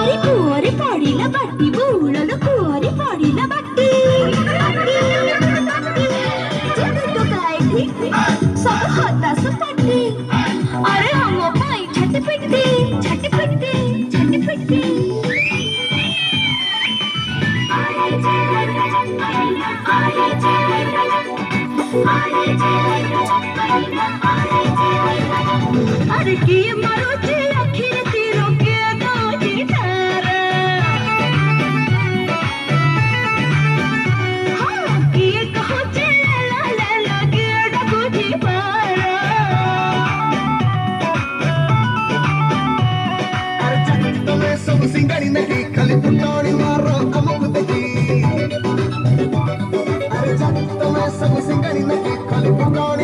अरे कुआरे पड़िला बाटी बुलल कुआरे पड़िला बाटी जब तो काय ठीक सब हताश पट्टी अरे हम भाई छट पिटती छट पिटती छट पिटती अरे की मारुति आखिर तीरों के दो जितारा हाँ की कहो चला ला ला के डको जी पारा अरे जगत में सब सिंगारी नहीं खाली पुटानी मारो अमुक देखी अरे जगत में सब सिंगारी नहीं खाली पुटानी